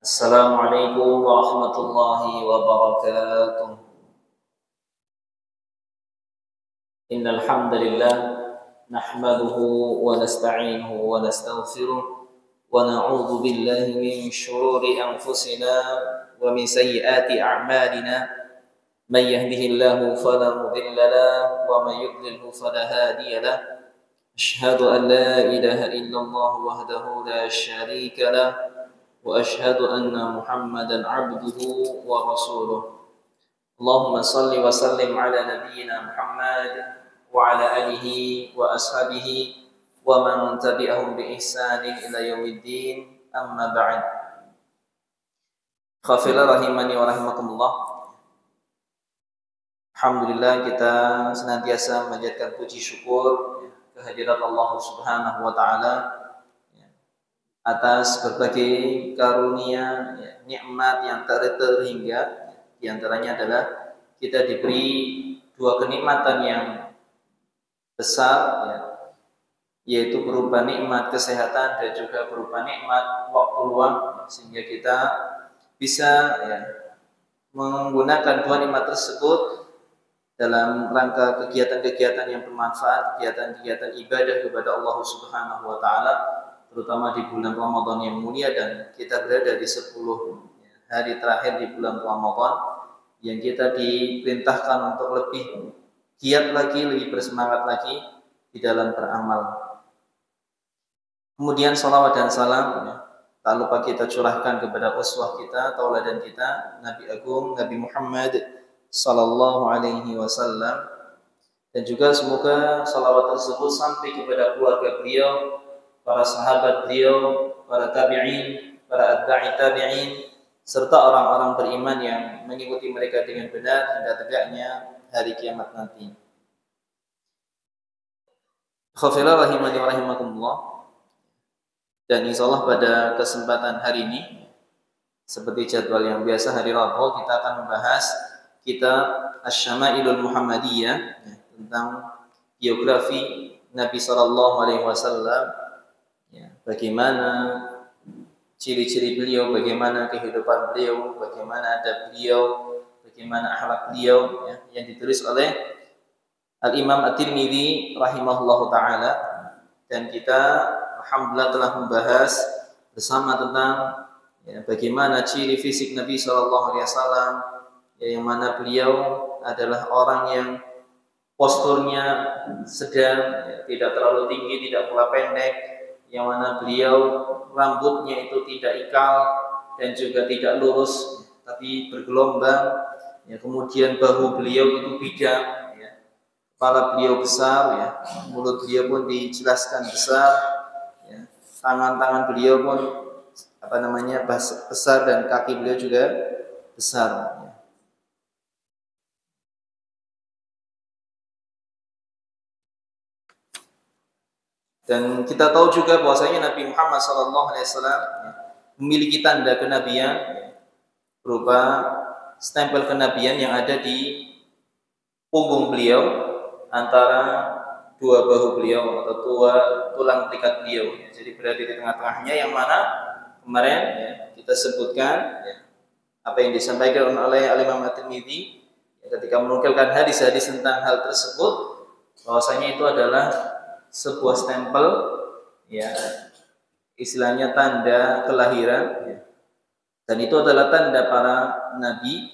Assalamualaikum warahmatullahi wabarakatuh. Innal hamdalillah nahmaduhu wa nasta'inuhu wa nastaghfiruh wa na'udzu billahi min shururi anfusina wa min sayyiati a'malina. Man yahdihillahu fala mudilla lahu wa man yudlilhu fala hadiya lahu. Asyhadu an la ilaha illallah wahdahu la syarika lahu وأشهد أن محمدا عبده ورسوله اللهم صل وسلم على نبينا محمد وعلى آله وأصحابه ومن تبعهم بإحسان إلى يوم الدين أما بعد Khafila rahimani wa rahimakumullah. Alhamdulillah, kita senantiasa menjadikan puji syukur kehadirat Allah Subhanahu wa taala atas berbagai karunia, nikmat yang tak terhingga. Di antaranya adalah kita diberi dua kenikmatan yang besar, yaitu berupa nikmat kesehatan dan juga berupa nikmat waktu luang, sehingga kita bisa menggunakan dua nikmat tersebut dalam rangka kegiatan-kegiatan yang bermanfaat, kegiatan-kegiatan ibadah kepada Allah Subhanahu wa taala, terutama di bulan Ramadan yang mulia. Dan kita berada di 10 hari terakhir di bulan Ramadan yang kita diperintahkan untuk lebih giat lagi, lebih bersemangat lagi di dalam beramal. Kemudian salawat dan salam tak lupa kita curahkan kepada uswah kita, tauladan kita, Nabi Agung Nabi Muhammad sallallahu alaihi wasallam, dan juga semoga salawat tersebut sampai kepada keluarga beliau, para sahabat beliau, para tabi'in, para atba'i tabi'in, serta orang-orang beriman yang mengikuti mereka dengan benar hingga tegaknya hari kiamat nanti. Khafila rahimani wa rahimakumullah. Dan insyaallah pada kesempatan hari ini, seperti jadwal yang biasa hari Rabu, kita akan membahas kitab Asy-Syama'ilul Muhammadiyah, tentang biografi Nabi sallallahu alaihi wasallam. Bagaimana ciri-ciri beliau, bagaimana kehidupan beliau, bagaimana adab beliau, bagaimana akhlak beliau, yang ditulis oleh Al-Imam At-Tirmidzi rahimahullahu taala. Dan kita alhamdulillah telah membahas bersama tentang bagaimana ciri fisik Nabi sallallahu alaihi wasallam, yang mana beliau adalah orang yang posturnya sedang, tidak terlalu tinggi, tidak pula pendek, yang mana beliau rambutnya itu tidak ikal dan juga tidak lurus tapi bergelombang, kemudian bahu beliau itu bidang, kepala beliau besar, mulut beliau pun dijelaskan besar, tangan-tangan beliau pun besar, dan kaki beliau juga besar. Dan kita tahu juga bahwasanya Nabi Muhammad SAW memiliki tanda kenabian berupa stempel kenabian yang ada di punggung beliau, antara dua bahu beliau atau tulang belikat beliau. Jadi berada di tengah-tengahnya, yang mana kemarin kita sebutkan apa yang disampaikan oleh Al-Imam At-Tirmidzi ketika menukilkan hadis-hadis tentang hal tersebut, bahwasanya itu adalah sebuah stempel, istilahnya tanda kelahiran, dan itu adalah tanda para nabi,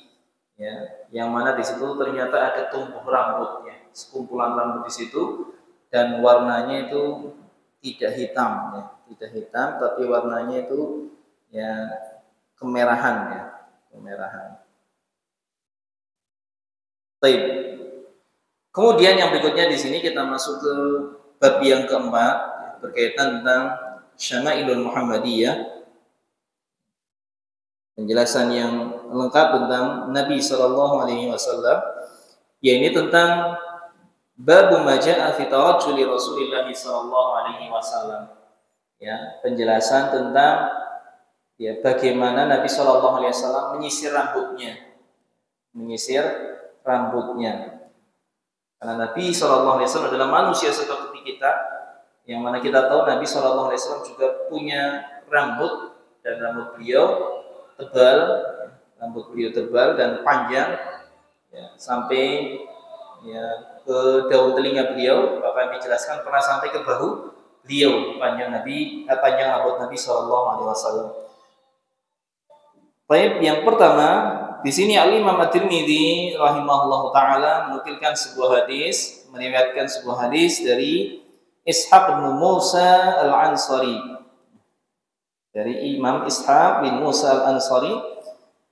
yang mana di situ ternyata ada tumbuh rambut, sekumpulan rambut di situ, dan warnanya itu tidak hitam, tapi warnanya itu kemerahan, kemerahan. Baik. Kemudian yang berikutnya di sini kita masuk ke bab yang keempat, berkaitan tentang Syama'ilul Muhammadiyah, penjelasan yang lengkap tentang Nabi sallallahu alaihi wasallam, yaitu tentang bab ma jaa'a fi tarajjuli Rasulillah sallallahu alaihi wasallam. Penjelasan tentang bagaimana Nabi sallallahu alaihi wasallam menyisir rambutnya. Karena Nabi sallallahu alaihi wasallam adalah manusia seperti kita, yang mana kita tahu Nabi sallallahu alaihi wasallam juga punya rambut, dan rambut beliau tebal, rambut beliau tebal dan panjang, ya, sampai ya ke daun telinga beliau, bahkan dijelaskan pernah sampai ke bahu beliau panjang rambut Nabi Shallallahu Alaihi Wasallam. Baik, yang pertama di sini Al-Imam At-Tirmidzi rahimahullahu taala menukilkan sebuah hadis, meriwayatkan sebuah hadis dari Ishaq bin Musa Al-Ansari. Dari Imam Ishaq bin Musa Al-Ansari,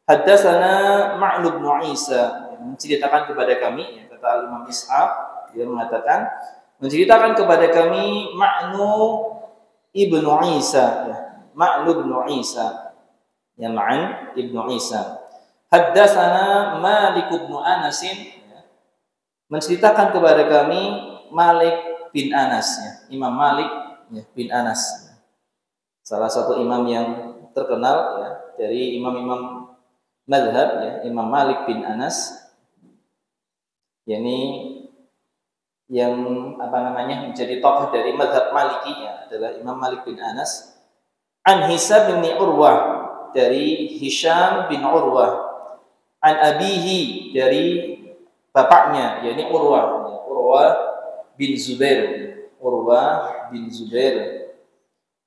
haddatsana Ma'nu bin Isa, menceritakan kepada kami, ya, kata Al-Imam Ishaq, dia mengatakan menceritakan kepada kami Ma'nu ibnu Isa, ya, Ma'nu bin Isa. Ya, Ma'an ibnu Isa. Haddatsana Malik bin Anas, menceritakan kepada kami Malik bin Anas, ya. Imam Malik, ya, bin Anas, salah satu imam yang terkenal, ya, dari imam-imam mazhab, ya, Imam Malik bin Anas, yakni yang menjadi tokoh dari mazhab Maliki, ya, adalah Imam Malik bin Anas. An Hisam bin Urwah, dari Hisham bin Urwah. An abihi, dari bapaknya, yakni Urwah bin Zubair. Urwah bin Zubair.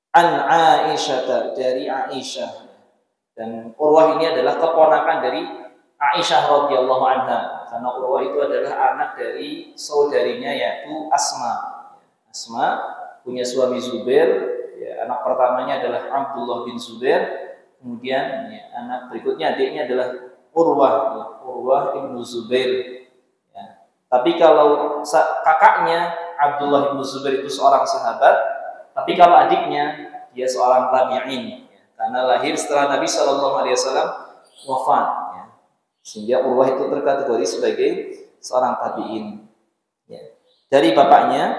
An Aisyah, dari Aisyah. Dan Urwah ini adalah keponakan dari Aisyah radhiyallahu anha, karena Urwah itu adalah anak dari saudarinya, yaitu Asma. Asma punya suami Zubair, ya, anak pertamanya adalah Abdullah bin Zubair. Kemudian, ya, anak berikutnya, adiknya adalah Urwah, ya, Urwah ibnu Zubair. Ya. Tapi kalau kakaknya Abdullah ibnu Zubair itu seorang sahabat, tapi kalau adiknya dia seorang tabi'in, ya, karena lahir setelah Nabi Shallallahu Alaihi Wasallam wafat, ya. Sehingga Urwah itu terkategori sebagai seorang tabi'in. Ya. Dari bapaknya,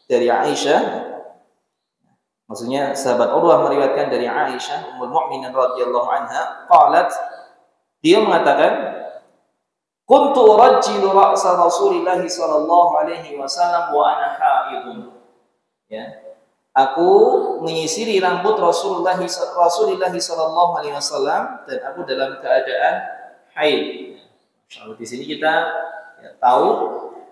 dari Aisyah. Maksudnya sahabat Urwah meriwayatkan dari Aisyah Ummul Mukminin radhiyallahu anha, qalat, dia mengatakan, kuntu urajjilu ra'sa Rasulillah sallallahu alaihi wasallam wa ana haidun. Ya. Aku menyisiri rambut Rasulullah sallallahu alaihi wasallam dan aku dalam keadaan haid. Kalau di sini kita, ya, tahu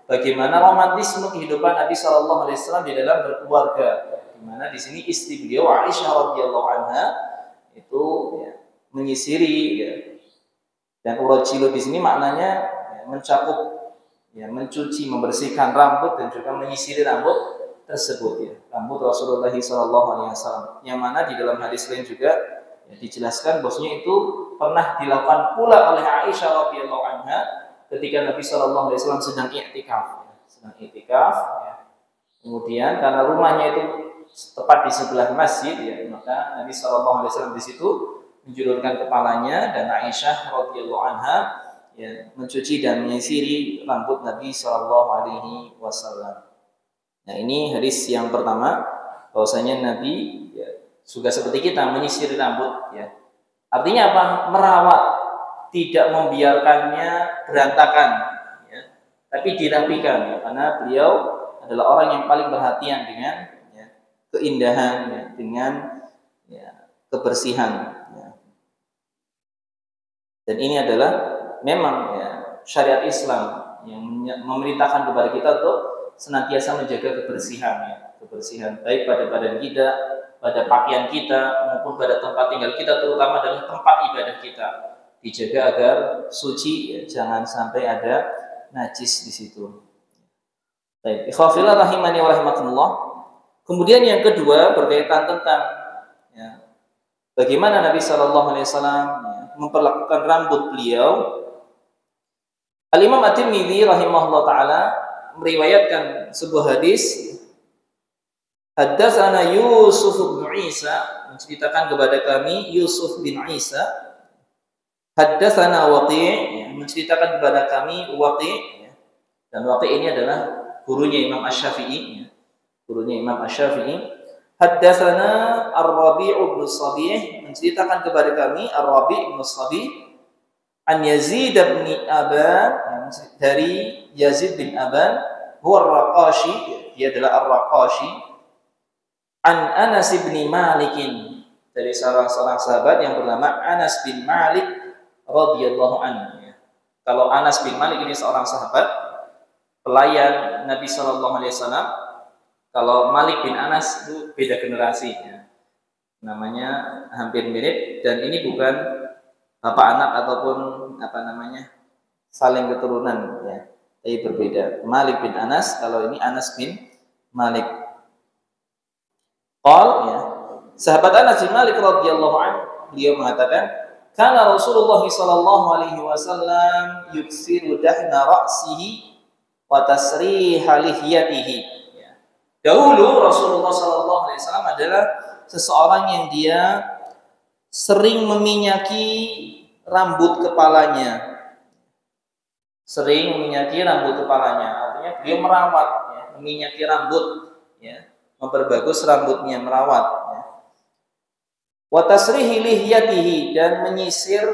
bagaimana romantisme kehidupan Nabi sallallahu alaihi wasallam di dalam berkeluarga. Di mana di sini istri beliau Aisyah radhiyallahu anha itu, ya, menyisiri, ya. Dan urajjilu di sini maknanya, ya, mencakup, ya, mencuci, membersihkan rambut dan juga menyisiri rambut tersebut, ya, rambut Rasulullah SAW. Yang mana di dalam hadis lain juga, ya, dijelaskan bahwasanya itu pernah dilakukan pula oleh Aisyah radhiyallahu anha ketika Nabi SAW sedang i'tikaf, ya. Kemudian karena rumahnya itu tepat di sebelah masjid, ya, maka Nabi SAW di situ menjulurkan kepalanya dan Aisyah radhiyallahu anha, ya, mencuci dan menyisiri rambut Nabi SAW. Nah, ini hadis yang pertama, bahwasanya Nabi, ya, juga seperti kita menyisiri rambut, ya. Artinya apa? Merawat, tidak membiarkannya berantakan, ya, tapi dirapikan, ya, karena beliau adalah orang yang paling perhatian dengan, ya, keindahan, ya, dengan, ya, kebersihan, ya. Dan ini adalah memang, ya, syariat Islam yang memerintahkan kepada kita untuk senantiasa menjaga kebersihan, ya, kebersihan baik pada badan kita, pada pakaian kita, maupun pada tempat tinggal kita, terutama adalah tempat ibadah kita, dijaga agar suci, ya, jangan sampai ada najis di situ. Baik, ikhwafillah rahimani wa rahimakumullah. Kemudian yang kedua berkaitan tentang, ya, bagaimana Nabi Shallallahu Alaihi Wasallam, ya, memperlakukan rambut beliau. Al-Imam At-Tirmidzi rahimahullah taala meriwayatkan sebuah hadis. Haddatsana Yusuf bin Isa, menceritakan kepada kami Yusuf bin Isa. Haddatsana Waqi', ya, menceritakan kepada kami Waqi', ya. Dan Waqi' ini adalah gurunya Imam Asy-Syafi'i, ya. Gurunya Imam Asy-Syafi'i. Haddatsana Ar-Rabi' bin Shabih, menceritakan kepada kami Ar-Rabi' bin Shabih an Yazid bin Aban, dari Yazid bin Aban, huwa Ar-Raqashi, dia adalah Ar-Raqashi, an Anas bin Malik, dari salah seorang sahabat yang bernama Anas bin Malik radhiyallahu anhu. Kalau Anas bin Malik ini seorang sahabat pelayan Nabi Shallallahu Alaihi Wasallam. Kalau Malik bin Anas itu beda generasi, ya. Namanya hampir mirip dan ini bukan bapak anak ataupun saling keturunan, ya. Tapi berbeda. Malik bin Anas, kalau ini Anas bin Malik. Ya. Sahabat Anas bin Malik radhiyallahu anhu, beliau mengatakan, "Kana Rasulullah sallallahu alaihi wasallam yuksiru dahna ra'sihi wa tasriha lihiyatihi." Ya. Dahulu Rasulullah sallallahu alaihi wasallam adalah seseorang yang dia sering meminyaki rambut kepalanya. Sering meminyaki rambut kepalanya, artinya beliau merawat, ya, meminyaki rambut, ya, memperbagus rambutnya, merawat, ya. Wa tasrihi lihiyatihi, dan menyisir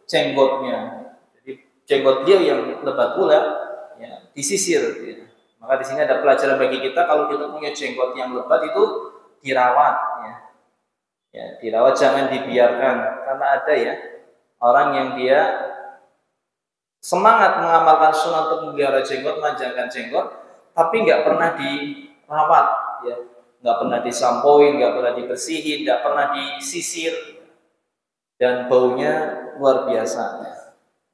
jenggotnya. Jadi jenggot dia yang lebat pula, ya, disisir, ya. Maka di sini ada pelajaran bagi kita, kalau kita punya jenggot yang lebat itu dirawat, ya. Ya, dirawat, jangan dibiarkan, karena ada, ya, orang yang dia semangat mengamalkan sunnah untuk memelihara jenggot, memanjangkan jenggot, tapi nggak pernah dirawat, ya. Nggak pernah disampoin, nggak pernah dibersihin, nggak pernah disisir, dan baunya luar biasa, ya.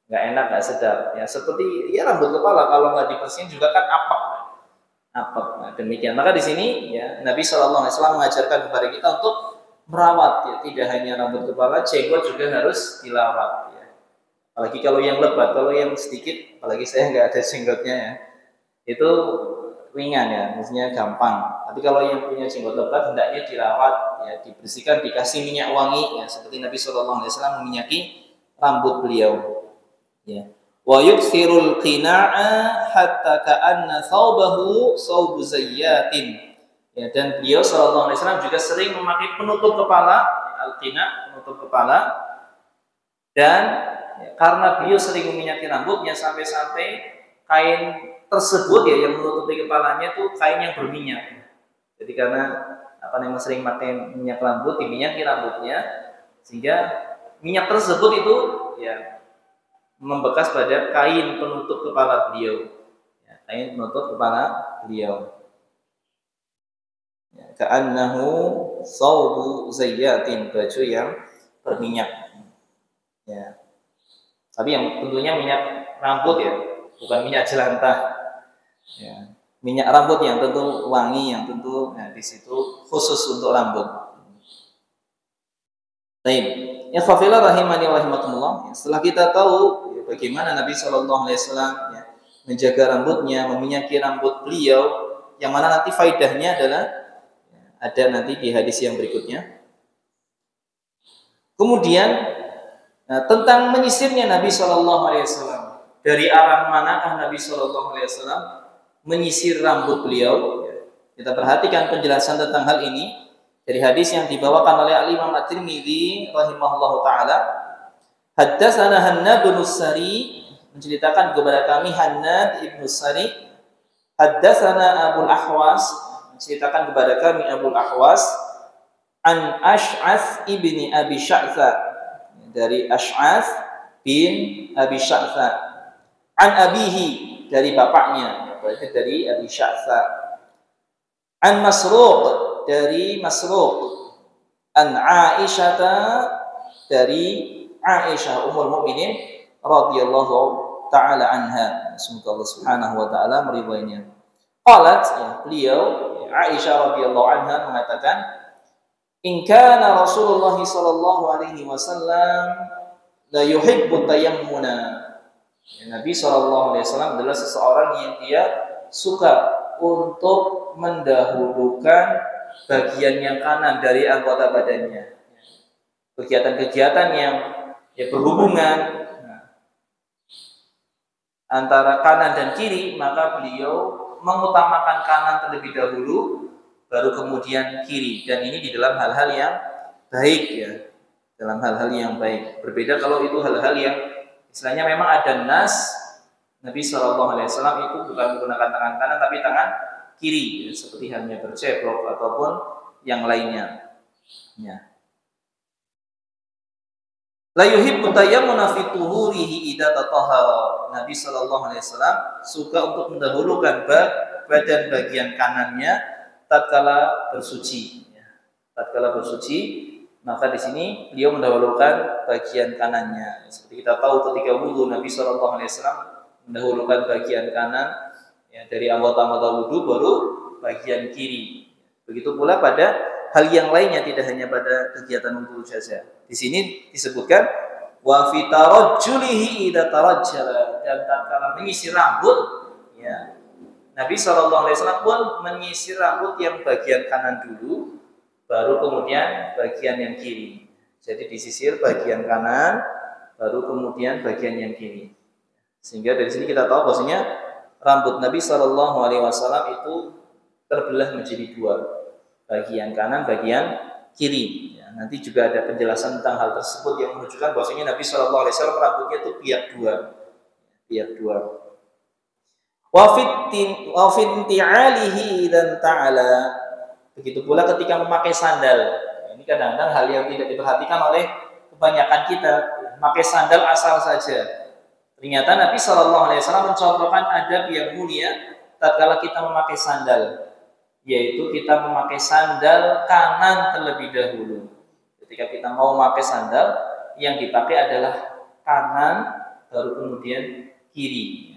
Nggak enak, nggak sedap, ya. Seperti, ya, rambut kepala kalau nggak dibersihin juga kan apek. Nah, demikian. Maka di sini, ya, Nabi Shallallahu Alaihi Wasallam mengajarkan kepada kita untuk merawat, ya. Tidak hanya rambut kepala, jenggot juga harus dilawat, ya. Apalagi kalau yang lebat, kalau yang sedikit, apalagi saya nggak ada jenggotnya, ya, itu ringan, ya, maksudnya gampang. Tapi kalau yang punya jenggot lebat hendaknya dirawat, ya, dibersihkan, dikasih minyak wangi, ya, seperti Nabi Shallallahu Alaihi Wasallam meminyaki rambut beliau, ya. Wa yuksirul qina'a hatta ka'anna thawbahu thawbu zayyatin, ya, dan beliau Shallallahu Alaihi Wasallam juga sering memakai penutup kepala, al-qina', penutup kepala, dan, ya, karena beliau sering meminyaki rambutnya sampai-sampai kain tersebut, ya, yang menutupi kepalanya itu kain yang berminyak. Jadi karena sering pakai minyak rambut, diminyaki rambutnya, sehingga minyak tersebut itu, ya, membekas pada kain penutup kepala beliau, ya, kain penutup kepala beliau, ya, ka'annahu thawbu zayyatin, baju yang berminyak, ya. Tapi yang tentunya minyak rambut, ya, bukan minyak jelantah, ya. Minyak rambut yang tentu wangi, yang tentu, nah, di situ khusus untuk rambut. Baik, ya, khafila rahimani wa rahimakumullah. Setelah kita tahu, ya, bagaimana Nabi Shallallahu Alaihi Wasallam, ya, menjaga rambutnya, meminyaki rambut beliau, yang mana nanti faidahnya adalah, ya, ada nanti di hadis yang berikutnya. Kemudian, nah, tentang menyisirnya Nabi Shallallahu Alaihi Wasallam, dari arah manakah Nabi Shallallahu Alaihi Wasallam menyisir rambut beliau, ya. Kita perhatikan penjelasan tentang hal ini dari hadis yang dibawakan oleh Al-Imam At-Tirmidzi rahimahullahu taala. Haddatsana Hannad bin Sari, menceritakan kepada kami Hannad ibn Sari. Haddatsana Abul Ahwas, menceritakan kepada kami Abul Ahwas, an Ash'ath ibni Abi Sya'tha, dari Ash'ath bin Abi Sya'tha, an abihi, dari bapaknya, berarti dari Abi Sya'tha, an Masruq, dari Masruq, an Aisyah, dari Aisyah ummul mukminin radhiyallahu taala anha, semoga Allah Subhanahu wa taala meridainya. Qalat, ya, beliau, ya, Aisyah radhiyallahu anha mengatakan, in kana Rasulullah sallallahu alaihi wasallam la yuhibbu tayammuna. Ya, Nabi sallallahu alaihi wasallam adalah seseorang yang dia suka untuk mendahulukan bagian yang kanan dari anggota badannya. Kegiatan-kegiatan yang, ya, berhubungan, nah, antara kanan dan kiri, maka beliau mengutamakan kanan terlebih dahulu, baru kemudian kiri. Dan ini di dalam hal-hal yang baik, ya, dalam hal-hal yang baik. Berbeda kalau itu hal-hal yang istilahnya memang ada nas, Nabi Shallallahu Alaihi Wasallam itu bukan menggunakan tangan kanan tapi tangan kiri, ya, seperti halnya berceblok ataupun yang lainnya, ya. La yuhibbu tayammuna fi tuhurihi idza tatahhara. Nabi sallallahu alaihi wasallam suka untuk mendahulukan badan bagian kanannya tatkala bersuci. Tatkala bersuci, maka di sini beliau mendahulukan bagian kanannya. Seperti kita tahu ketika wudu Nabi sallallahu alaihi wasallam mendahulukan bagian kanan ya, dari anggota-anggota wudu baru bagian kiri. Begitu pula pada hal yang lainnya, tidak hanya pada kegiatan wudu saja. Di sini disebutkan wa fi tarajjulihi idza tarajjala, dan tatkala menyisir rambut ya, Nabi sallallahu alaihi wasallam pun menyisir rambut yang bagian kanan dulu baru kemudian bagian yang kiri. Jadi disisir bagian kanan baru kemudian bagian yang kiri. Sehingga dari sini kita tahu bahwasanya rambut Nabi sallallahu alaihi wasallam itu terbelah menjadi dua, bagian kanan, bagian kiri. Ya, nanti juga ada penjelasan tentang hal tersebut yang menunjukkan bahwasanya Nabi Shallallahu Alaihi Wasallam rambutnya itu piak dua. Wafinti'alihi dan ta'ala. Begitu pula ketika memakai sandal. Ini kadang-kadang hal yang tidak diperhatikan oleh kebanyakan kita. Memakai sandal asal saja. Ternyata Nabi Shallallahu Alaihi Wasallam mencontohkan adab yang mulia tatkala kita memakai sandal, yaitu kita memakai sandal kanan terlebih dahulu. Ketika kita mau memakai sandal, yang dipakai adalah kanan, baru kemudian kiri.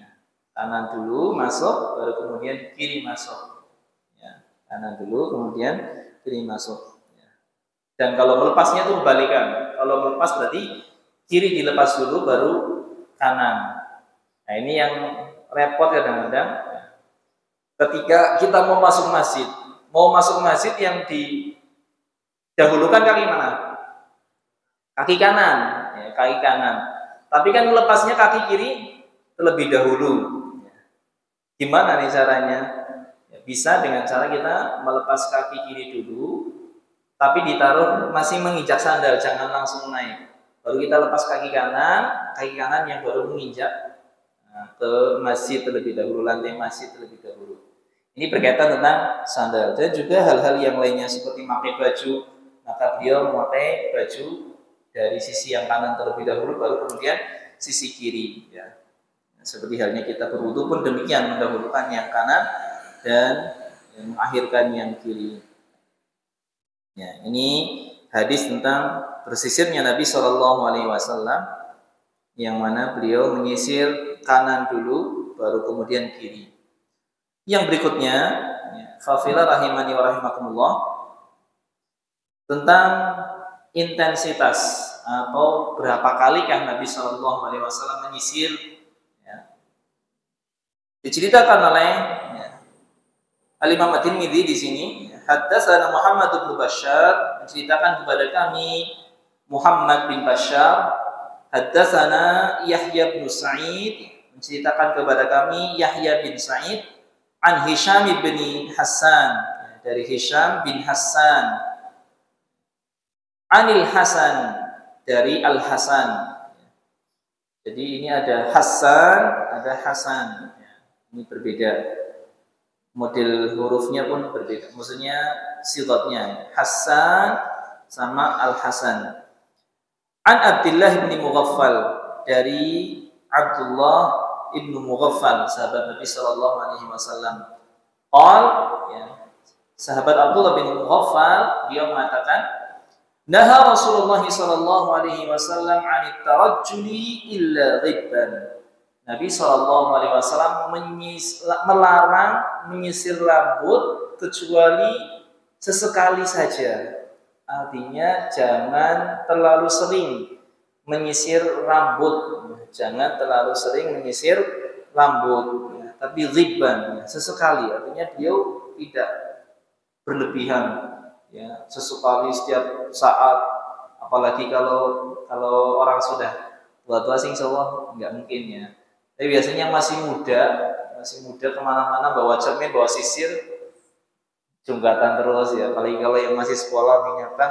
Kanan dulu masuk, baru kemudian kiri masuk. Ya, kanan dulu, kemudian kiri masuk. Ya. Dan kalau melepasnya itu kebalikan. Kalau melepas berarti kiri dilepas dulu, baru kanan. Nah ini yang repot kadang-kadang. Ketika kita mau masuk masjid yang didahulukan kaki mana? Kaki kanan, ya, kaki kanan. Tapi kan melepasnya kaki kiri terlebih dahulu. Gimana nih caranya? Ya, bisa dengan cara kita melepas kaki kiri dulu, tapi ditaruh masih menginjak sandal, jangan langsung naik. Baru kita lepas kaki kanan yang baru menginjak ke masjid terlebih dahulu, lantai masjid terlebih dahulu. Ini berkaitan tentang sandal. Dan juga hal-hal yang lainnya seperti memakai baju, maka beliau memakai baju dari sisi yang kanan terlebih dahulu, baru kemudian sisi kiri. Ya. Seperti halnya kita berwudu pun demikian, mendahulukan yang kanan dan mengakhirkan yang kiri. Ya, ini hadis tentang bersisirnya Nabi Shallallahu Alaihi Wasallam, yang mana beliau menyisir kanan dulu, baru kemudian kiri. Yang berikutnya, fafila rahimani wa rahimakumullah, tentang intensitas atau berapa kali kan Nabi Shallallahu Alaihi Wasallam menyisir. Ya. Diceritakan oleh Al-Imam At-Tirmidzi di sini, haddatsana Muhammad bin Bashar, menceritakan kepada kami Muhammad bin Bashar, haddatsana Yahya bin Sa'id, menceritakan kepada kami Yahya bin Sa'id, an Hisham bin Hassan, dari Hisham bin Hassan, anil Hasan, dari Al Hasan. Jadi ini ada Hasan, ada Hasan. Ini berbeda. Model hurufnya pun berbeda. Maksudnya sigatnya Hasan sama Al Hasan. An Abdullah bin Mughaffal, dari Abdullah Ibnu Mughaffal, sahabat Nabi Shallallahu Alaihi Wasallam. Sahabat Abdullah bin Mughaffal, dia mengatakan, Naha Rasulullah Shallallahu Alaihi Wasallam anit tarajjuli illa ghibban. Nabi Shallallahu Alaihi Wasallam melarang menyisir rambut kecuali sesekali saja. Artinya jangan terlalu sering menyisir rambut, jangan terlalu sering menyisir rambut, tapi ghibban, sesekali. Artinya beliau tidak berlebihan, ya, sesekali setiap saat. Apalagi kalau orang sudah tua-tua sih insyaallah nggak mungkin ya. Tapi biasanya masih muda kemana-mana bawa cermin, bawa sisir, junggatan terus ya. Apalagi kalau yang masih sekolah mengingatkan,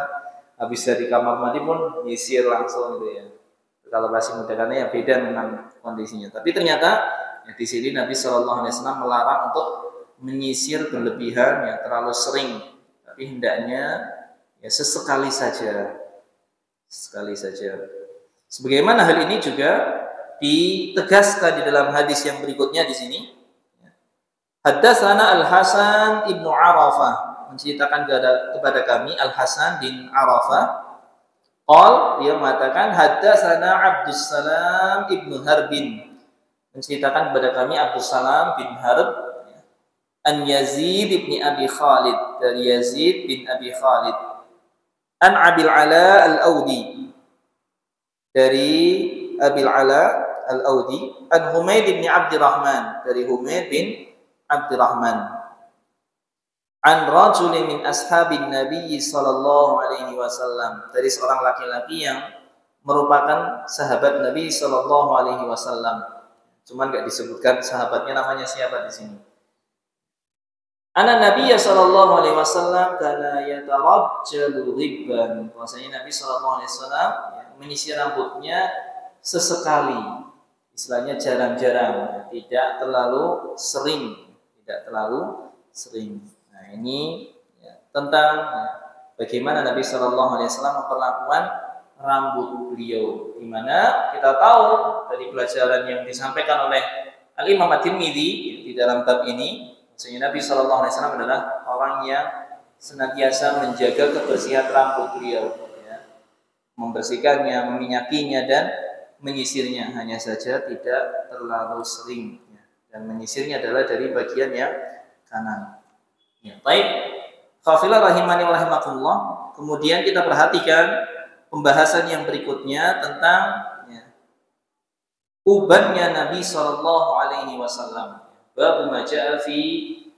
habis dari kamar mandi pun nyisir langsung gitu ya. Kalau masih muda, karena ya beda memang kondisinya. Tapi ternyata ya, di sini Nabi Shallallahu Alaihi Wasallam melarang untuk menyisir berlebihan, ya terlalu sering. Tapi hendaknya ya sesekali saja, sekali saja. Sebagaimana hal ini juga ditegaskan di dalam hadis yang berikutnya di sini. Haddatsana Al-Hasan ibnu Arafah, menceritakan kepada kami Al-Hasan bin Arafah. Dia mengatakan haddatsana Abdus Salam ibnu Harbin, menceritakan kepada kami Abdus Salam bin Harb an Yazid bin Abi Khalid, dari Yazid bin Abi Khalid, an Abil Ala Al-Audi, dari Abil Ala Al-Audi, an Humaid bin Abdurrahman, dari Humaid bin Abdurrahman, an rajulin min ashabin Nabi sallallahu alaihi wasallam, dari seorang laki-laki yang merupakan sahabat Nabi sallallahu alaihi wasallam. Cuman enggak disebutkan sahabatnya namanya siapa di sini. Anna Nabi sallallahu alaihi wasallam kana yatarajjalu ghibban, bahwasanya Nabi sallallahu alaihi wasallam menyisir rambutnya sesekali, istilahnya jarang-jarang, tidak terlalu sering. Nah, ini tentang bagaimana Nabi sallallahu alaihi wasallam memperlakukan rambut beliau, di mana kita tahu dari pelajaran yang disampaikan oleh Al-Imam At-Tirmidzi di dalam bab ini, bahwasanya Nabi sallallahu alaihi wasallam adalah orang yang senantiasa menjaga kebersihan rambut beliau, membersihkannya, meminyakinya dan menyisirnya, hanya saja tidak terlalu sering, dan menyisirnya adalah dari bagian yang kanan. Baik, khafilah rahimani wa rahimakumullah. Kemudian kita perhatikan pembahasan yang berikutnya tentang ubannya Nabi sallallahu alaihi wasallam. Bab ma jaa fi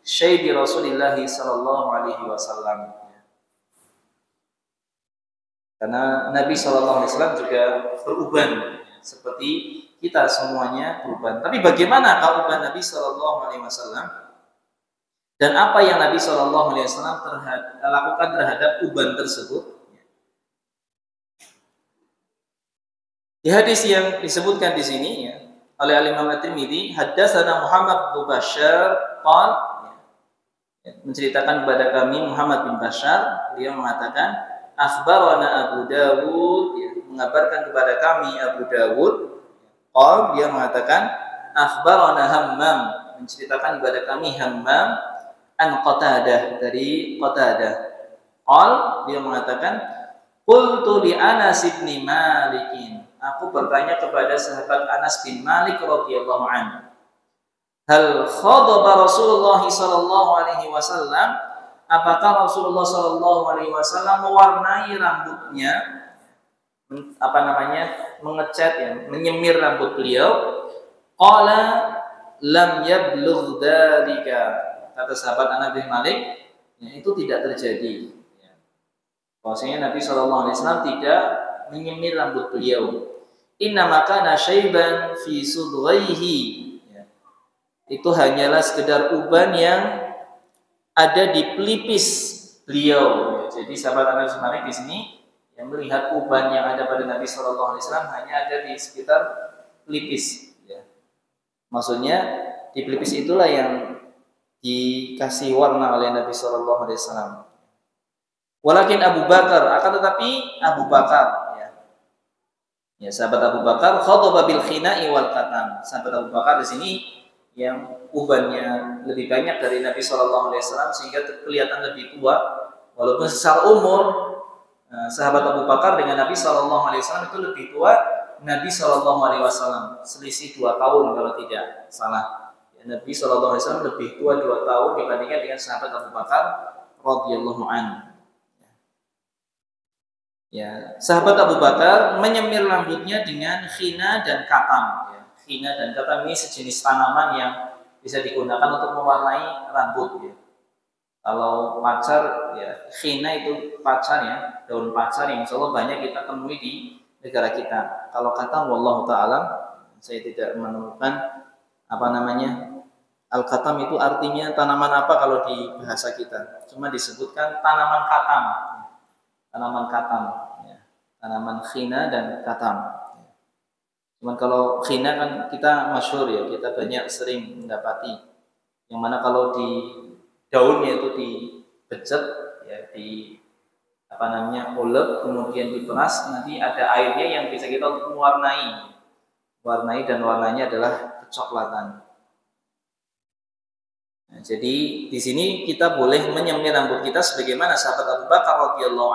syaibi Rasulillah sallallahu alaihi wasallam. Karena Nabi sallallahu alaihi wasallam juga beruban seperti kita semuanya beruban. Tapi bagaimana uban Nabi sallallahu alaihi wasallam? Dan apa yang Nabi sallallahu alaihi wasallam lakukan terhadap uban tersebut? Di hadis yang disebutkan di sini oleh Al-Imam At-Tirmidzi, haddatsana Muhammad bin Bashar menceritakan kepada kami Muhammad bin Bashar, beliau mengatakan akhbarana Abu Dawud, mengabarkan kepada kami Abu Dawud. Dia mengatakan akhbarana Hammam, menceritakan kepada kami Hammam an Qatadah, dari Qatadah. Dia mengatakan qultu li Anas bin Malik, aku bertanya kepada sahabat Anas bin Malik radhiyallahu anhu, hal khadaba Rasulullah sallallahu alaihi wasallam, apakah Rasulullah sallallahu alaihi wasallam mewarnai rambutnya, mengecat, menyemir rambut beliau? Qala lam yablugh dzalika, kata sahabat Anas bin Malik, itu tidak terjadi. Bahwasanya Nabi sallallahu alaihi wasallam tidak menyemir rambut beliau. Inna makana syaiban fi sudghaihi, itu hanyalah sekedar uban yang ada di pelipis beliau. Jadi sahabat Anas bin Malik di sini yang melihat uban yang ada pada Nabi sallallahu alaihi wasallam hanya ada di sekitar pelipis. Maksudnya di pelipis itulah yang dikasih warna oleh Nabi sallallahu alaihi wasallam. Walakin Abu Bakar, akan tetapi Abu Bakar, sahabat Abu Bakar, khadaba bil khina'i wal katam. Sahabat Abu Bakar di sini yang ubannya lebih banyak dari Nabi sallallahu alaihi wasallam sehingga kelihatan lebih tua, walaupun secara umur sahabat Abu Bakar dengan Nabi sallallahu alaihi wasallam itu lebih tua Nabi sallallahu alaihi wasallam, selisih 2 tahun kalau tidak salah. Nabi sallallahu alaihi wasallam lebih tua 2 tahun dibandingkan dengan sahabat Abu Bakar radhiyallahu anhu. Sahabat Abu Bakar menyemir rambutnya dengan khina dan katam. Khina dan katam ini sejenis tanaman yang bisa digunakan untuk mewarnai rambut. Kalau pacar, khina itu pacar, daun pacar yang insya Allah banyak kita temui di negara kita. Kalau katam, wallahu ta'ala, saya tidak menemukan al-katam itu artinya tanaman apa kalau di bahasa kita. Cuma disebutkan tanaman katam. Tanaman khina dan katam. Cuman kalau khina kan kita masyhur, kita banyak sering mendapati. Yang mana kalau di daunnya itu dibecet, ulek, kemudian diperas, nanti ada airnya yang bisa kita untuk mewarnai dan warnanya adalah kecoklatan. Nah, jadi di sini kita boleh menyemir rambut kita sebagaimana sahabat Abu Bakar radhiyallahu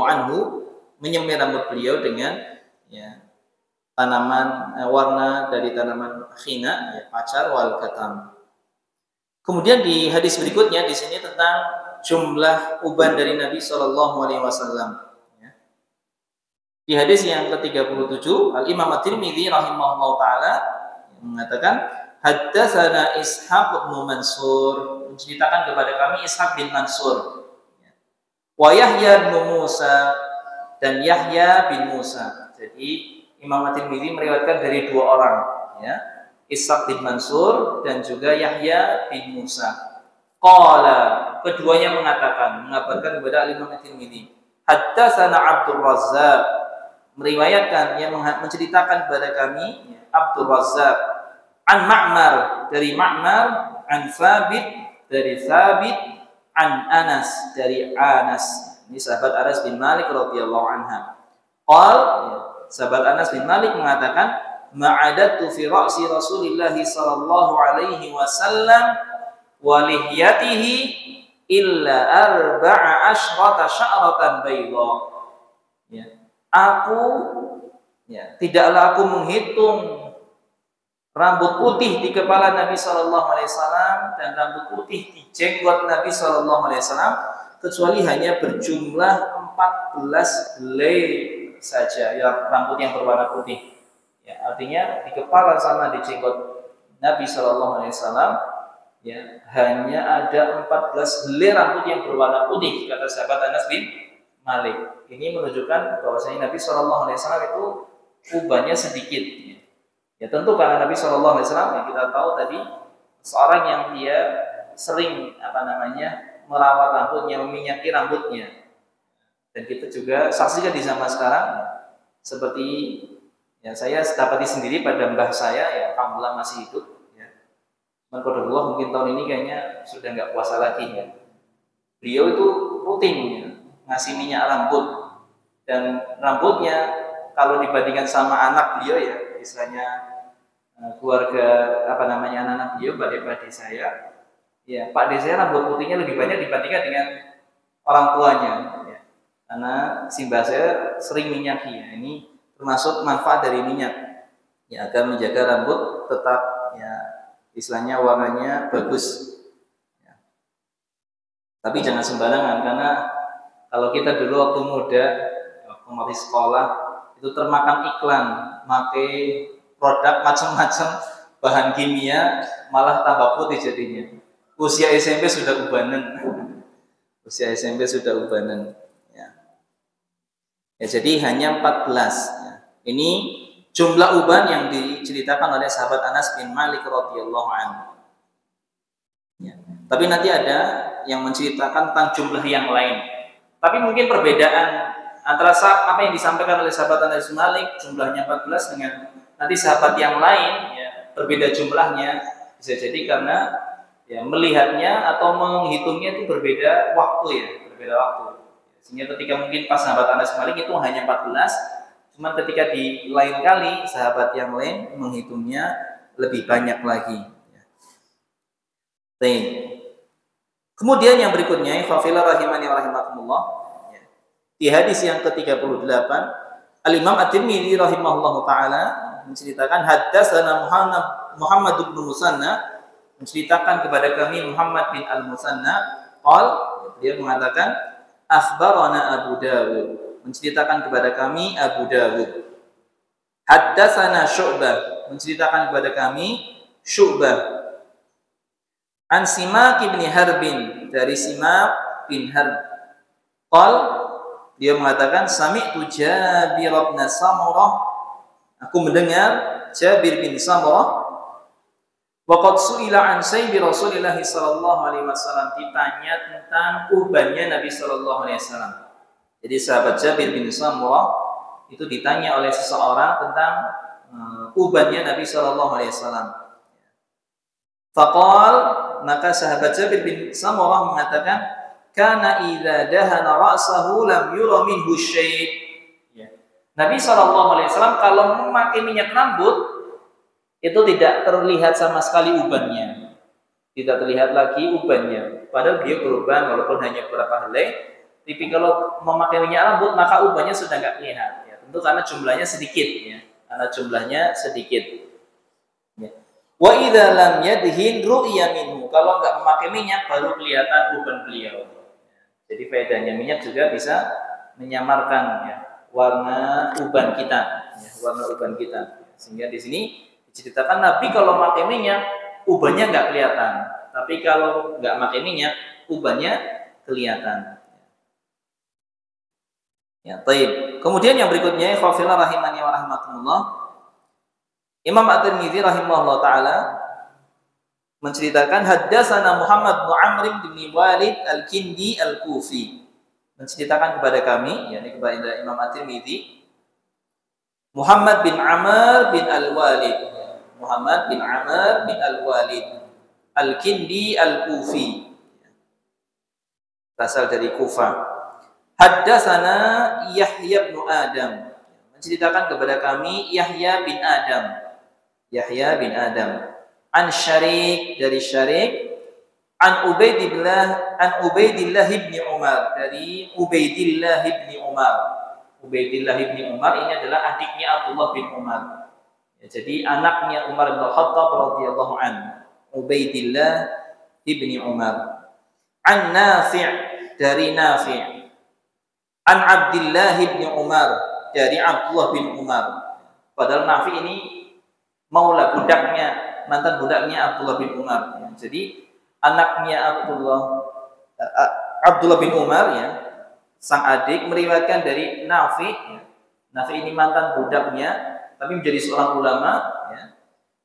anhu menyemir rambut beliau dengan tanaman warna dari tanaman khina, pacar wal katam. Kemudian di hadis berikutnya di sini tentang jumlah uban dari Nabi Shallallahu Alaihi Wasallam. Di hadis yang ke-37, Al Imam At-Tirmidzi rahimahullah taala mengatakan, haddatsana Ishaq bin Mansur, menceritakan kepada kami Ishaq bin Mansur, wa Yahya bin Musa dan Yahya bin Musa. Jadi Imam At-Tirmidzi meriwayatkan dari dua orang, Ishaq bin Mansur dan juga Yahya bin Musa. Qala, keduanya mengabarkan kepada Imam At-Tirmidzi, haddatsana Abdul Razzaq, meriwayatkan yang menceritakan kepada kami Abdul Razzaq an Ma'mar, dari Ma'mar, an Thabit, dari Thabit, an Anas, dari Anas. Ini sahabat Anas bin Malik radhiyallahu anha. Qal, sahabat Anas bin Malik mengatakan, ma'adatu fi ra'si Rasulillah sallallahu alaihi wasallam wa lihyatihi illa arba'a asyrata sya'ratan bayda. Tidaklah aku menghitung rambut putih di kepala Nabi Shallallahu Alaihi Wasallam dan rambut putih di jenggot Nabi Shallallahu Alaihi Wasallam kecuali hanya berjumlah 14 helai saja, rambut yang berwarna putih. Artinya di kepala sama di jenggot Nabi Shallallahu Alaihi Wasallam hanya ada 14 helai rambut yang berwarna putih, kata sahabat Anas bin Malik. Ini menunjukkan bahwasanya Nabi Shallallahu Alaihi Wasallam itu ubannya sedikit. Tentu karena Nabi Shallallahu Alaihi Wasallam yang kita tahu tadi seorang yang dia sering merawat rambutnya, meminyaki rambutnya. Dan kita juga saksikan di zaman sekarang seperti saya dapati sendiri pada mbah saya, alhamdulillah masih hidup. Qadarullah mungkin tahun ini kayaknya sudah nggak puasa lagi. Beliau itu rutin ngasih minyak rambut, dan rambutnya kalau dibandingkan sama anak beliau istilahnya keluarga anak-anak beliau, Pak De saya, Pak De saya rambut putihnya lebih banyak dibandingkan dengan orang tuanya, karena si mbah saya sering minyaki. Ini termasuk manfaat dari minyak, agar menjaga rambut tetap istilahnya warnanya bagus. Tapi jangan sembarangan, karena kalau kita dulu waktu muda, waktu masih sekolah, itu termakan iklan, pakai produk macam-macam bahan kimia, malah tambah putih jadinya. Usia SMP sudah ubanan. Jadi hanya 14. Ini jumlah uban yang diceritakan oleh sahabat Anas bin Malik radhiyallahu anhu. Tapi nanti ada yang menceritakan tentang jumlah yang lain. Tapi mungkin perbedaan antara apa yang disampaikan oleh sahabat Anas bin Malik jumlahnya 14 dengan nanti sahabat yang lain berbeda jumlahnya, bisa jadi karena melihatnya atau menghitungnya itu berbeda waktu. Sehingga ketika mungkin pas sahabat Anas bin Malik itu hanya 14, cuman ketika di lain kali sahabat yang lain menghitungnya lebih banyak lagi. Kemudian yang berikutnya, fafila rahimani wa rahimakumullah, di hadis yang ke-38, Al-Imam At-Tirmidzi rahimahullahu taala menceritakan haddatsana Muhammad bin Musanna, menceritakan kepada kami Muhammad bin Al-Musanna, dia mengatakan akhbarana Abu Dawud, menceritakan kepada kami Abu Dawud. Haddatsana Syu'bah, menceritakan kepada kami Syu'bah. An Simak bin Harbin, dari Simak bin Harb. Dia mengatakan sami'tu Jabir bin Samurah, aku mendengar Jabir bin Samurah, waqad su'ila an saybi Rasulillah sallallahu alaihi wasallam, ditanya tentang ubannya Nabi sallallahu alaihi wasallam. Jadi sahabat Jabir bin Samurah itu ditanya oleh seseorang tentang ubannya Nabi sallallahu alaihi wasallam. Faqal, maka sahabat Jabir bin Samurah mengatakan, kana idza dahana ra'sahu lam yura minhu syai'. Ya. Nabi SAW kalau memakai minyak rambut itu tidak terlihat sama sekali ubannya. Tidak terlihat lagi ubannya. Padahal dia beruban walaupun hanya beberapa helai. Tapi kalau memakai minyak rambut maka ubannya sudah nggak terlihat. Ya, tentu karena jumlahnya sedikit. Ya. Karena jumlahnya sedikit. Ya. Wa idza lam yadhin ru'ya minhu. Kalau nggak memakai minyak baru kelihatan uban beliau. Jadi faedahnya minyak juga bisa menyamarkan ya, warna uban kita, ya, warna uban kita. Sehingga di sini diceritakan Nabi kalau pakai minyak ubannya nggak kelihatan, tapi kalau nggak pakai minyak ubannya kelihatan. Ya, baik. Kemudian yang berikutnya, khafillah rahimani wa rahmatullah. Imam At-Tirmidzi rahimahullah taala menceritakan haddatsana Muhammad bin Amr bin Walid Al-Kindi Al-Kufi, menceritakan kepada kami, yakni kepada Imam At-Tirmidzi, Muhammad bin Amr bin Al-Walid, Muhammad bin Amr bin Al-Walid Al-Kindi Al-Kufi, berasal dari Kufah. Haddatsana Yahya bin Adam, menceritakan kepada kami Yahya bin Adam, Yahya bin Adam. An Syarik, dari Syarik, an Ubaidillah ibni Umar, dari Ubaidillah ibni Umar. Ubaidillah ibni Umar ini adalah adiknya Abdullah bin Umar. Ya, jadi anaknya Umar bin Khattab radhiyallahu an. Ubaidillah ibni Umar. An Nafi', dari Nafi'. An Abdullah ibni Umar, dari Abdullah bin Umar. Padahal Nafi' ini maula, budaknya, mantan budaknya Abdullah bin Umar. Ya. Jadi anaknya Abdullah bin Umar, ya, sang adik, meriwayatkan dari Nafi'. Ya. Nafi' ini mantan budaknya, tapi menjadi seorang ulama. Ya.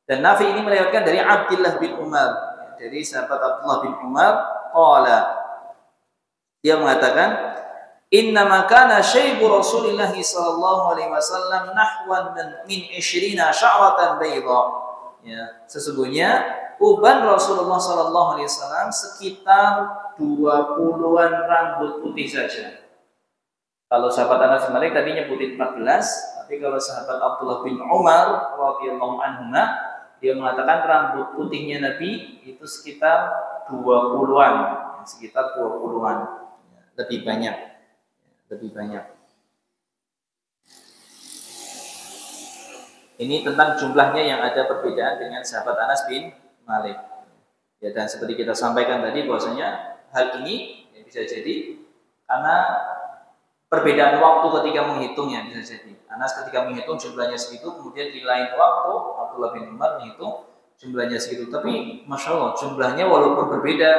Dan Nafi' ini meriwayatkan dari Abdullah bin Umar, ya, dari sahabat Abdullah bin Umar. Qala, dia mengatakan, innama kana syaibu Rasulillah sallallahu alaihi wasallam nahwan min 20 sya'ratan bayda. Ya, sesungguhnya uban Rasulullah sallallahu alaihi wasallam sekitar 20-an rambut putih saja. Kalau sahabat Anas bin Malik tadi nyebutin 14, tapi kalau sahabat Abdullah bin Umar radhiyallahu anhuma, dia mengatakan rambut putihnya Nabi itu sekitar 20-an, sekitar 20-an. Lebih banyak. Lebih banyak. Ini tentang jumlahnya yang ada perbedaan dengan sahabat Anas bin Malik. Ya, dan seperti kita sampaikan tadi bahwasanya hal ini ya, bisa jadi karena perbedaan waktu ketika menghitungnya, bisa jadi. Anas ketika menghitung jumlahnya segitu, kemudian di lain waktu Abdullah bin Umar menghitung jumlahnya segitu. Tapi masya Allah jumlahnya walaupun berbeda,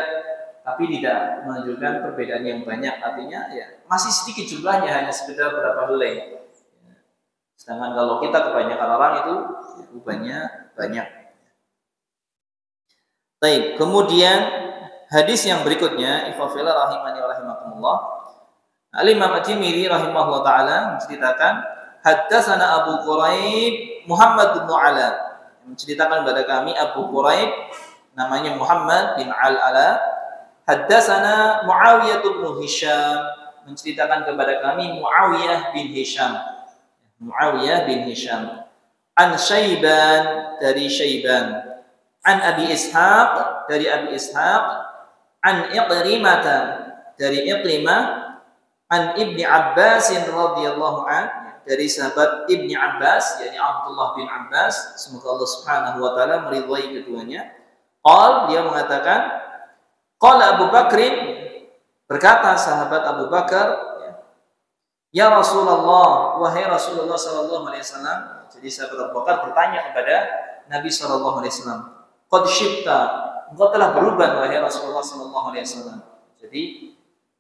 tapi tidak menunjukkan perbedaan yang banyak. Artinya ya masih sedikit jumlahnya, hanya sekedar berapa helai. Sedangkan kalau kita kebanyakan orang itu ubannya banyak. Baik, kemudian hadis yang berikutnya, ikhwafillah rahimani wa rahimakumullah. Al-Imam At-Tirmidzi rahimahullah taala menceritakan haddatsana Abu Quraib Muhammad bin Ala, menceritakan kepada kami Abu Quraib namanya Muhammad bin Al-Ala. Haddatsana Muawiyah bin Hisham, menceritakan kepada kami Muawiyah bin Hisham. Muawiyah bin Hisham. An Syaiban, dari Syaiban. An Abi Ishaq, dari Abi Ishaq. An Iqrimah, dari Iqrimah. An Ibni Abbas radhiyallahu an, dari sahabat Ibni Abbas, yakni Abdullah bin Abbas, semoga Allah Subhanahu wa taala meridhai keduanya. Dia mengatakan, qala Abu Bakrin, berkata sahabat Abu Bakar, ya Rasulullah, wahai Rasulullah sallallahu alaihi wasallam. Jadi sahabat Abu Bakar bertanya kepada Nabi sallallahu alaihi wasallam, qad syibta, engkau telah berubah wahai Rasulullah sallallahu alaihi wasallam. Jadi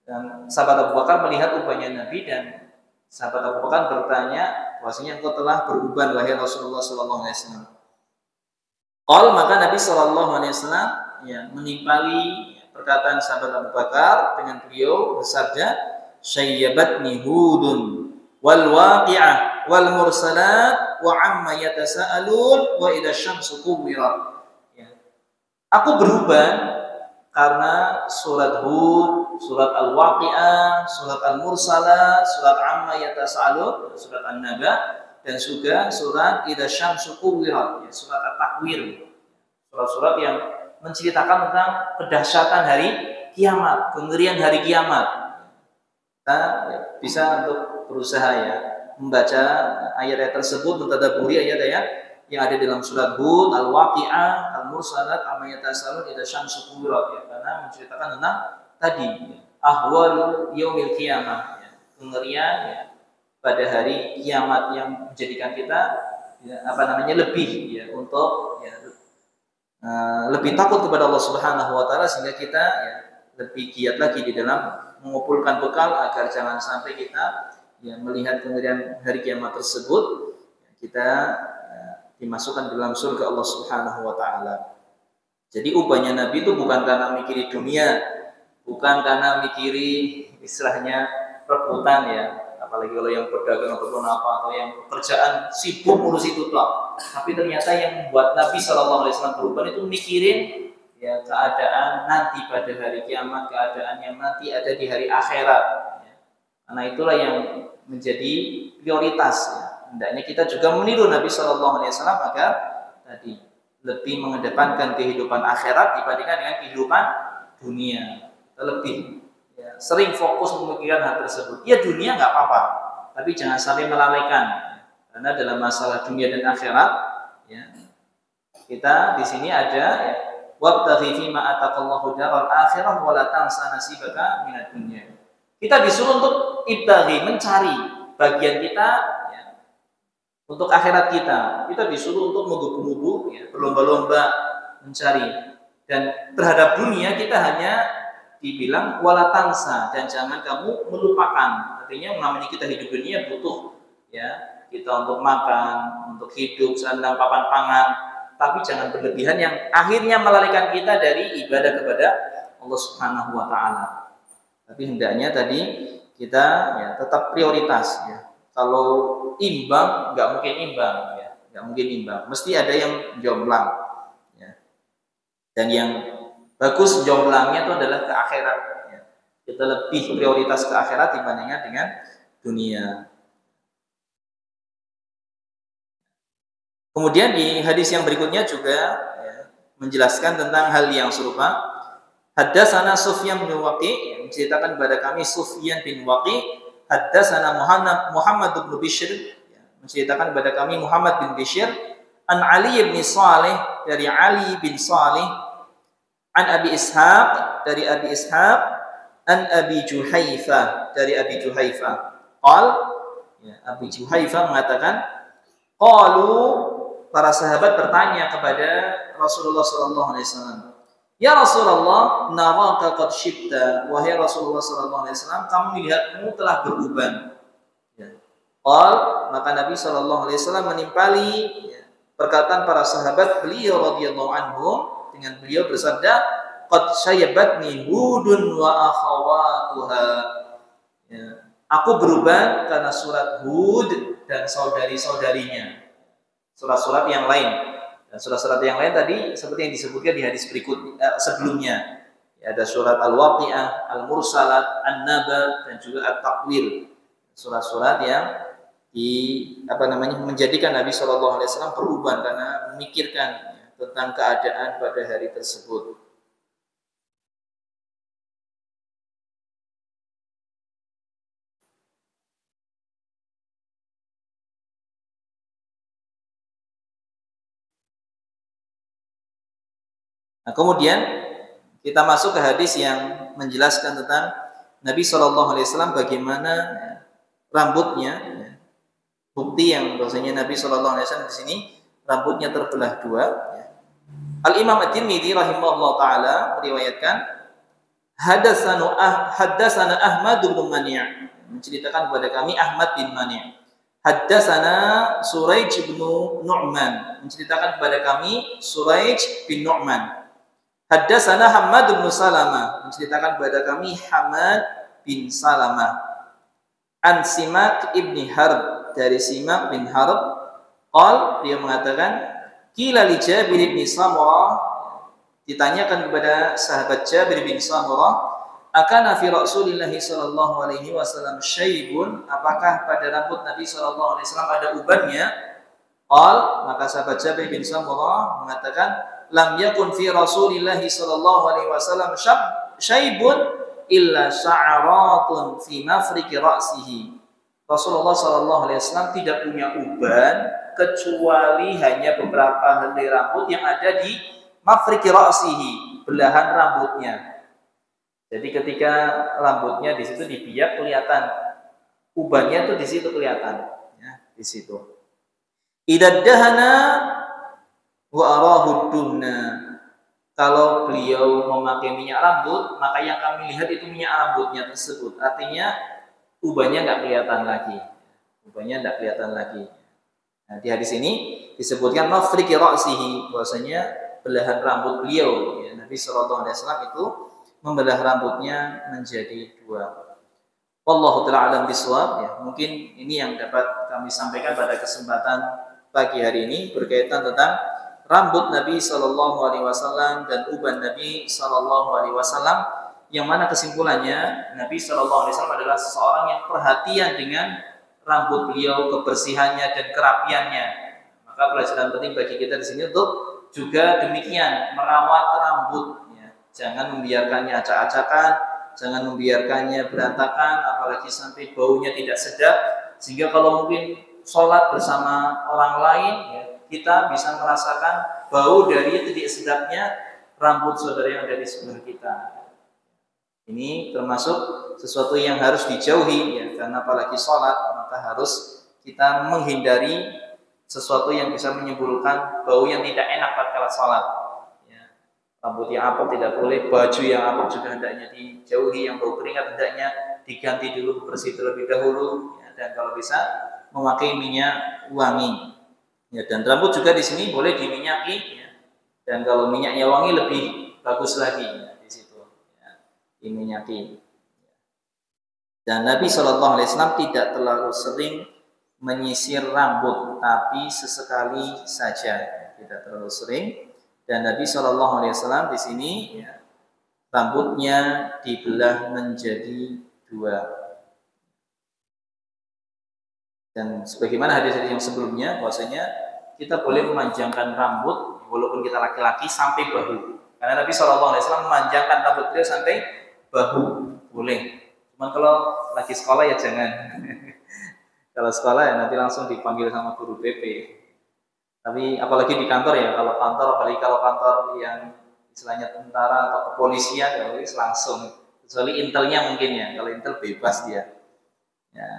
dan sahabat Abu Bakar melihat ubahnya Nabi, dan sahabat Abu Bakar bertanya bahwasanya engkau telah berubah wahai Rasulullah sallallahu alaihi wasallam. Maka Nabi sallallahu alaihi wasallam ya menimpali perkataan sahabat Abu Bakar dengan beliau bersabda, syayyabatni hudun wal waqi'ah wal mursalat wa amma yatasaalun wa idza syamsu kuwirat. Ya. Aku berubah karena surat Hud, surat Al-Waqi'ah, surat Al-Mursalat, surat Amma Yatasa'alun, surat An-Naba, dan juga surat Idza Syamsu Kuwirat, surat At-Takwir. Surat-surat yang menceritakan tentang kedahsyatan hari kiamat, kengerian hari kiamat. Kita bisa untuk berusaha membaca ayat-ayat tersebut, mentadabburi ayat-ayat yang ada dalam surat Hud, Al-Waqi'ah, Al-Mursalat, Amma Yatasa'alun, Idza Syamsu Kuwirat, karena menceritakan tentang tadi ahwal yaumil qiyamah, kengerian pada hari kiamat yang menjadikan kita lebih untuk lebih takut kepada Allah Subhanahu wa taala, sehingga kita lebih giat lagi di dalam mengumpulkan bekal agar jangan sampai kita melihat kengerian hari kiamat tersebut kita dimasukkan dalam surga Allah Subhanahu wa taala. Jadi ubahnya Nabi itu bukan karena mikiri dunia, bukan karena mikiri istilahnya rebutan apalagi kalau yang berdagang ataupun apa, atau yang pekerjaan sibuk ngurus itu toh. Tapi ternyata yang membuat Nabi SAW berubah itu mikirin keadaan nanti pada hari kiamat, keadaan yang nanti ada di hari akhirat. Karena itulah yang menjadi prioritas. Hendaknya kita juga meniru Nabi SAW agar tadi lebih mengedepankan kehidupan akhirat dibandingkan dengan kehidupan dunia. Kita lebih sering fokus memikirkan hal tersebut. Dunia nggak apa-apa, tapi jangan sampai melalaikan. Karena dalam masalah dunia dan akhirat, kita di sini ada wabtaghi fima ataqallahu daral akhirah wa la tansa nasibaka minad dunya. Kita disuruh untuk ibtaghi, mencari bagian kita untuk akhirat kita. Kita disuruh untuk menggebu-gebu, berlomba-lomba mencari. Dan terhadap dunia kita hanya dibilang wala tansa, dan jangan kamu melupakan. Artinya namanya kita hidup dunia butuh kita untuk makan, untuk hidup, sandang papan pangan, tapi jangan berlebihan yang akhirnya melalaikan kita dari ibadah kepada Allah Subhanahu wa taala. Tapi hendaknya tadi kita tetap prioritas Kalau imbang nggak mungkin imbang, mesti ada yang jomplang Dan yang bagus jomblangnya itu adalah ke akhirat. Kita lebih prioritas ke akhirat dibandingkan dengan dunia. Kemudian di hadis yang berikutnya juga menjelaskan tentang hal yang serupa. Haddatsana Sufyan bin Waqi', menceritakan kepada kami Sufyan bin Waqi'. Haddatsana Muhammad bin Bishr, menceritakan kepada kami Muhammad bin Bishr. An Ali bin Salih, dari Ali bin Salih. An Abi Ishaq, dari Abi Ishaq. An Abi Juhaifah, dari Abi Juhaifah. Abi Juhaifah mengatakan, qalu, para sahabat bertanya kepada Rasulullah SAW, ya Rasulullah, naraka qad syibta, wahai Rasulullah SAW, kamu melihatmu telah beruban. Maka Nabi SAW menimpali perkataan para sahabat beliau radhiyallahu anhum dengan beliau bersabda, qad sayyabatni Hudun wa akhawatuha. Aku beruban karena surat Hud dan saudari-saudarinya. Surat-surat yang lain. Dan surat-surat yang lain tadi seperti yang disebutkan di hadis berikut sebelumnya. Ada surat Al-Waqi'ah, Al-Mursalat, An-Naba, dan juga At-Takwir. Surat-surat yang menjadikan Nabi SAW beruban karena memikirkan tentang keadaan pada hari tersebut. Nah, kemudian kita masuk ke hadis yang menjelaskan tentang Nabi SAW bagaimana rambutnya, bukti yang bahwasanya Nabi SAW di sini rambutnya terbelah dua. Al-Imam At-Tirmidzi rahimahullah taala meriwayatkan, haddatsana Ahmad bin Mani', menceritakan kepada kami Ahmad bin Mani'. Haddatsana Suraij bin Nu'man, menceritakan kepada kami Suraij bin Nu'man. Haddatsana Hammad bin Salamah, menceritakan kepada kami Hamad bin Salamah. An Simak ibni Harb, dari Simak bin Harb. Dia mengatakan, qila li Jabir bin Samurah, Ditanyakan kepada sahabat Jabir bin Samurah, "Akana fi Rasulillah sallallahu alaihi wasallam syaibun?" Apakah pada rambut Nabi sallallahu alaihi wasallam ada ubannya? Qal, maka sahabat Jabir bin Samurah mengatakan, "Lam yakun fi Rasulillah sallallahu alaihi wasallam syaibun illa sya'aratun fi mafriqi ra'sihi." Rasulullah sallallahu alaihi wasallam tidak punya uban kecuali hanya beberapa helai rambut yang ada di mafriqi ra'sihi, belahan rambutnya. Jadi ketika rambutnya di situ dibiak kelihatan, ubannya tuh di situ kelihatan, ya, di situ. Idza dahana wa arahu duhna. Kalau beliau memakai minyak rambut, maka yang kami lihat itu minyak rambutnya tersebut. Artinya ubannya nggak kelihatan lagi. Ubannya nggak kelihatan lagi. Nah, di hadis ini disebutkan mafriqi ra'sihi, bahwasanya belahan rambut beliau, ya, Nabi sallallahu alaihi wasallam itu membelah rambutnya menjadi dua. Wallahu ta'ala alam bisawab, ya. Mungkin ini yang dapat kami sampaikan pada kesempatan pagi hari ini berkaitan tentang rambut Nabi sallallahu alaihi wasallam dan uban Nabi sallallahu alaihi wasallam, yang mana kesimpulannya Nabi sallallahu alaihi wasallam adalah seseorang yang perhatian dengan rambut beliau, kebersihannya dan kerapiannya. Maka pelajaran penting bagi kita di sini untuk juga demikian merawat rambut. Jangan membiarkannya acak-acakan, jangan membiarkannya berantakan, apalagi sampai baunya tidak sedap, sehingga kalau mungkin sholat bersama orang lain, ya, kita bisa merasakan bau dari tidak sedapnya rambut saudara yang ada di sebelah kita. Ini termasuk sesuatu yang harus dijauhi, ya, karena apalagi sholat, maka harus kita menghindari sesuatu yang bisa menimbulkan bau yang tidak enak pada sholat. Rambut yang apok tidak boleh, baju yang apok juga hendaknya dijauhi, yang bau keringat hendaknya diganti dulu, bersih terlebih dahulu, ya, dan kalau bisa memakai minyak wangi. Ya, dan rambut juga di sini boleh diminyaki, ya, dan kalau minyaknya wangi lebih bagus lagi, ya, di situ, ya, diminyaki. Dan Nabi Shallallahu Alaihi Wasallam tidak terlalu sering menyisir rambut, tapi sesekali saja, tidak terlalu sering. Dan Nabi Shallallahu Alaihi Wasallam di sini, ya, rambutnya dibelah menjadi dua. Dan sebagaimana hadis-hadis yang sebelumnya, bahwasanya kita boleh memanjangkan rambut walaupun kita laki-laki sampai bahu. Karena Nabi Shallallahu Alaihi Wasallam memanjangkan rambut beliau sampai bahu, boleh. Cuman kalau lagi sekolah ya jangan. Kalau sekolah ya nanti langsung dipanggil sama guru BP. Tapi apalagi di kantor, ya, kalau kantor, apalagi kalau kantor yang istilahnya tentara atau kepolisian, ya langsung. Kecuali intelnya mungkin, ya, kalau intel bebas dia. Ya,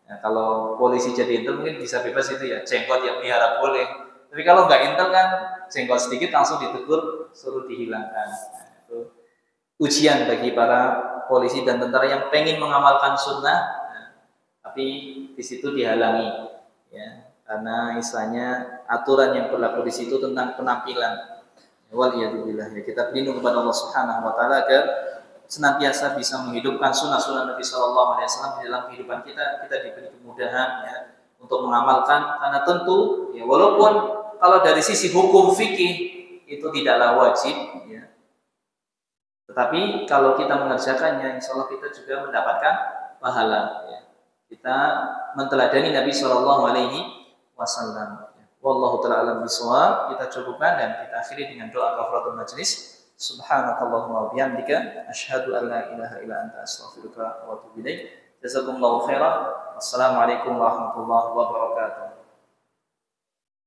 ya, kalau polisi jadi intel mungkin bisa bebas itu, ya, jenggot yang pelihara boleh. Tapi kalau nggak intel kan jenggot sedikit langsung ditegur, suruh dihilangkan. Nah, itu ujian bagi para polisi dan tentara yang pengen mengamalkan sunnah, nah, tapi di situ dihalangi, ya. Karena istilahnya aturan yang berlaku di situ tentang penampilan. Waliyadzubillah, ya, kita berlindung kepada Allah Subhanahu wa taala agar senantiasa bisa menghidupkan sunnah-sunnah Nabi Sallallahu Alaihi Wasallam di dalam kehidupan kita. Kita diberi kemudahan, ya, untuk mengamalkan, karena tentu, ya, walaupun kalau dari sisi hukum fikih itu tidaklah wajib, ya, tetapi kalau kita mengerjakannya, insya Allah kita juga mendapatkan pahala, ya. Kita menteladani Nabi Sallallahu Alaihi Wasallam. Wallahu ta'ala alam bisawab. Kita cukupkan dan kita akhiri dengan doa kafaratul majlis. Subhanakallahumma wa bihamdika asyhadu an la ilaha illa anta astaghfiruka wa atubu ilaik. Jazakumullahu khairan. Wassalamualaikum warahmatullahi wabarakatuh.